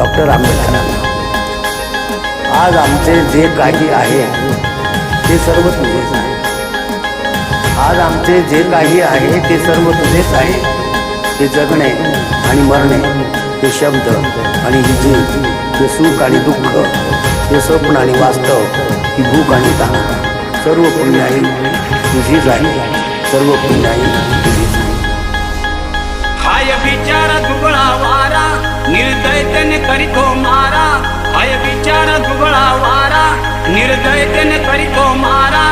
Doctor आंबेडकरांना, आज आमचे जे काही आहे ते सर्व तुझेच आहे. आज आमचे जे काही आहे ते सर्व तुझेच आहे. ते जगणे आणि मरणे, ते शब्द आणि ही जीव, ते सुख आणि दुःख, ते स्वप्न आणि वास्तव, ही भूक आणि तहान, सर्व पुण्याई तुझीच आहे. सर्व पुण्याई तुझीच आहे. हाय बिचारा दुबळा वारा, निर्दयतेने करीतो मारा. हाय बिचारा दुबळा वारा, निर्दयतेने करीतो मारा.